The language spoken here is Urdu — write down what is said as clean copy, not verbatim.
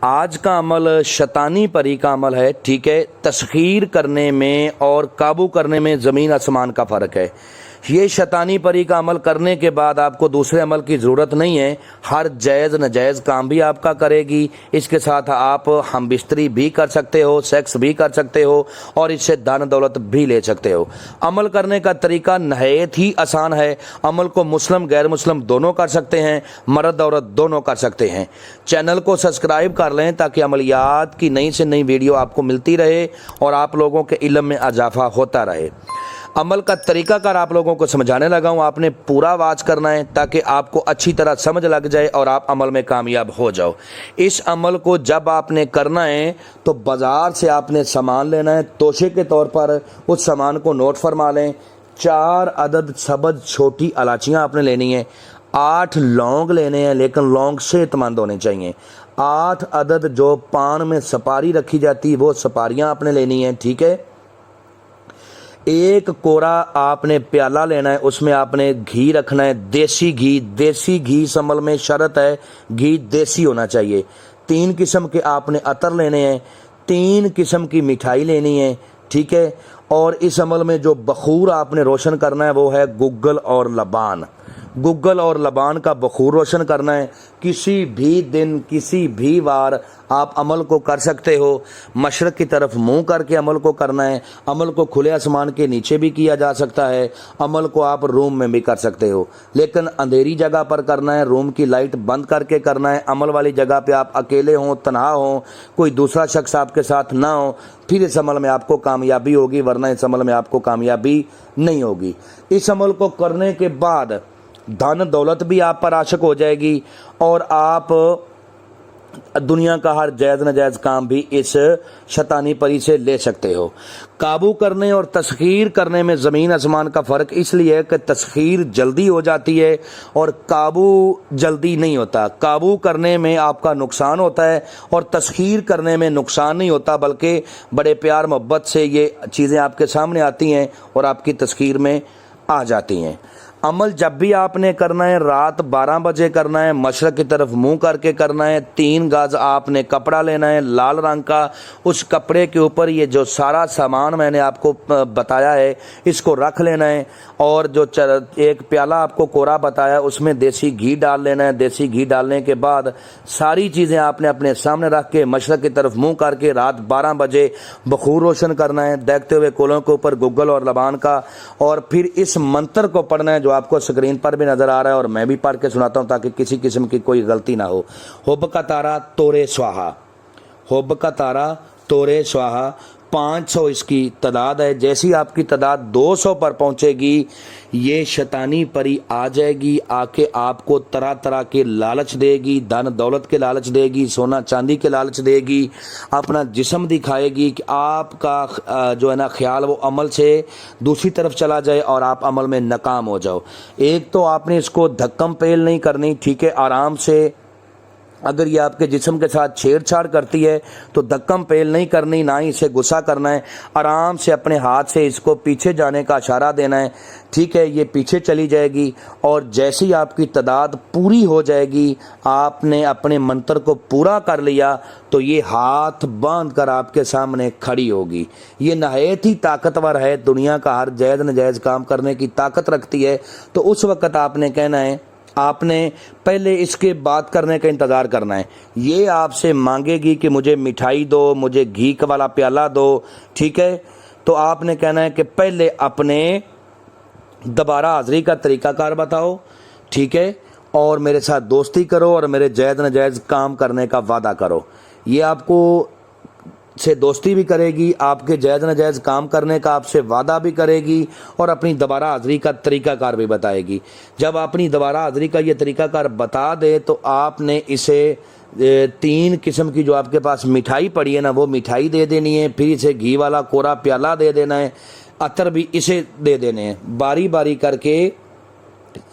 آج کا عمل شیطانی پری کا عمل ہے، ٹھیک ہے۔ تسخیر کرنے میں اور قابو کرنے میں زمین آسمان کا فرق ہے۔ یہ شیطانی پری کا عمل کرنے کے بعد آپ کو دوسرے عمل کی ضرورت نہیں ہے، ہر جائز ناجائز کام بھی آپ کا کرے گی، اس کے ساتھ آپ ہم بستری بھی کر سکتے ہو، سیکس بھی کر سکتے ہو اور اس سے دان دولت بھی لے سکتے ہو۔ عمل کرنے کا طریقہ نہایت ہی آسان ہے، عمل کو مسلم غیر مسلم دونوں کر سکتے ہیں، مرد عورت دونوں کر سکتے ہیں۔ چینل کو سبسکرائب کر لیں تاکہ عملیات کی نئی سے نئی ویڈیو آپ کو ملتی رہے اور آپ لوگوں کے علم میں اضافہ ہوتا رہے۔ عمل کا طریقہ کار آپ لوگوں کو سمجھانے لگا ہوں، آپ نے پورا واچ کرنا ہے تاکہ آپ کو اچھی طرح سمجھ لگ جائے اور آپ عمل میں کامیاب ہو جاؤ۔ اس عمل کو جب آپ نے کرنا ہے تو بازار سے آپ نے سامان لینا ہے، توشے کے طور پر اس سامان کو نوٹ فرما لیں۔ 4 عدد سبز چھوٹی الائچیاں آپ نے لینی ہیں، 8 لونگ لینے ہیں لیکن لونگ صحت مند ہونے چاہیے، 8 عدد جو پان میں سپاری رکھی جاتی وہ سپاریاں آپ نے لینی ہیں، ٹھیک ہے۔ 1 کورا آپ نے پیالہ لینا ہے، اس میں آپ نے گھی رکھنا ہے، دیسی گھی اس عمل میں شرط ہے، گھی دیسی ہونا چاہیے۔ 3 قسم کے آپ نے عطر لینے ہیں، 3 قسم کی مٹھائی لینی ہے، ٹھیک ہے۔ اور اس عمل میں جو بخور آپ نے روشن کرنا ہے وہ ہے گگل اور لبان۔ گگل اور لبان کا بخور روشن کرنا ہے۔ کسی بھی دن کسی بھی وار آپ عمل کو کر سکتے ہو، مشرق کی طرف منہ کر کے عمل کو کرنا ہے، عمل کو کھلے آسمان کے نیچے بھی کیا جا سکتا ہے، عمل کو آپ روم میں بھی کر سکتے ہو لیکن اندھیری جگہ پر کرنا ہے، روم کی لائٹ بند کر کے کرنا ہے۔ عمل والی جگہ پہ آپ اکیلے ہوں، تنہا ہوں، کوئی دوسرا شخص آپ کے ساتھ نہ ہو، پھر اس عمل میں آپ کو کامیابی ہوگی، ورنہ اس عمل میں آپ کو کامیابی نہیں ہوگی۔ اس عمل کو کرنے کے بعد دھن دولت بھی آپ پر عاشق ہو جائے گی اور آپ دنیا کا ہر جائز ناجائز کام بھی اس شیطانی پری سے لے سکتے ہو۔ قابو کرنے اور تسخیر کرنے میں زمین آسمان کا فرق اس لیے ہے کہ تسخیر جلدی ہو جاتی ہے اور قابو جلدی نہیں ہوتا۔ قابو کرنے میں آپ کا نقصان ہوتا ہے اور تسخیر کرنے میں نقصان نہیں ہوتا، بلکہ بڑے پیار محبت سے یہ چیزیں آپ کے سامنے آتی ہیں اور آپ کی تسخیر میں آ جاتی ہیں۔ عمل جب بھی آپ نے کرنا ہے رات 12 بجے کرنا ہے، مشرق کی طرف منہ کر کے کرنا ہے۔ 3 گز آپ نے کپڑا لینا ہے لال رنگ کا، اس کپڑے کے اوپر یہ جو سارا سامان میں نے آپ کو بتایا ہے اس کو رکھ لینا ہے اور جو 1 پیالہ آپ کو کورا بتایا اس میں دیسی گھی ڈال لینا ہے۔ دیسی گھی ڈالنے کے بعد ساری چیزیں آپ نے اپنے سامنے رکھ کے مشرق کی طرف منہ کر کے رات 12 بجے بخور روشن کرنا ہے، دیکھتے ہوئے کولوں کے اوپر گگل اور لبان کا، اور پھر اس منتر کو پڑھنا ہے جو آپ کو سکرین پر بھی نظر آ رہا ہے اور میں بھی پڑھ کے سناتا ہوں تاکہ کسی قسم کی کوئی غلطی نہ ہو۔ حب کا تارا تورے سواہا، حب کا تارا تورے سواہا، 500 اس کی تعداد ہے۔ جیسی آپ کی تعداد 200 پر پہنچے گی یہ شیطانی پری آ جائے گی، آ کے آپ کو طرح طرح کے لالچ دے گی، دھن دولت کے لالچ دے گی، سونا چاندی کے لالچ دے گی، اپنا جسم دکھائے گی کہ آپ کا جو ہے نا خیال وہ عمل سے دوسری طرف چلا جائے اور آپ عمل میں ناکام ہو جاؤ۔ ایک تو آپ نے اس کو دھکم پیل نہیں کرنی، ٹھیک ہے، آرام سے۔ اگر یہ آپ کے جسم کے ساتھ چھیڑ چھاڑ کرتی ہے تو دھکم پیل نہیں کرنی، نہ ہی اسے غصہ کرنا ہے، آرام سے اپنے ہاتھ سے اس کو پیچھے جانے کا اشارہ دینا ہے، ٹھیک ہے۔ یہ پیچھے چلی جائے گی اور جیسے ہی آپ کی تعداد پوری ہو جائے گی، آپ نے اپنے منتر کو پورا کر لیا تو یہ ہاتھ باندھ کر آپ کے سامنے کھڑی ہوگی۔ یہ نہایت ہی طاقتور ہے، دنیا کا ہر جائز ناجائز کام کرنے کی طاقت رکھتی ہے۔ تو اس وقت آپ نے کہنا ہے، آپ نے پہلے اس کے بات کرنے کا انتظار کرنا ہے۔ یہ آپ سے مانگے گی کہ مجھے مٹھائی دو، مجھے گھی والا پیالہ دو، ٹھیک ہے۔ تو آپ نے کہنا ہے کہ پہلے اپنے دوبارہ حاضری کا طریقہ کار بتاؤ، ٹھیک ہے، اور میرے ساتھ دوستی کرو اور میرے جائز ناجائز کام کرنے کا وعدہ کرو۔ یہ آپ کو سے دوستی بھی کرے گی، آپ کے جائز ناجائز کام کرنے کا آپ سے وعدہ بھی کرے گی اور اپنی دوبارہ حاضری کا طریقہ کار بھی بتائے گی۔ جب اپنی دوبارہ حاضری کا یہ طریقہ کار بتا دے تو آپ نے اسے 3 قسم کی جو آپ کے پاس مٹھائی پڑی ہے نا وہ مٹھائی دے دینی ہے، پھر اسے گھی والا کورا پیالہ دے دینا ہے، عطر بھی اسے دے دینے ہیں، باری باری کر کے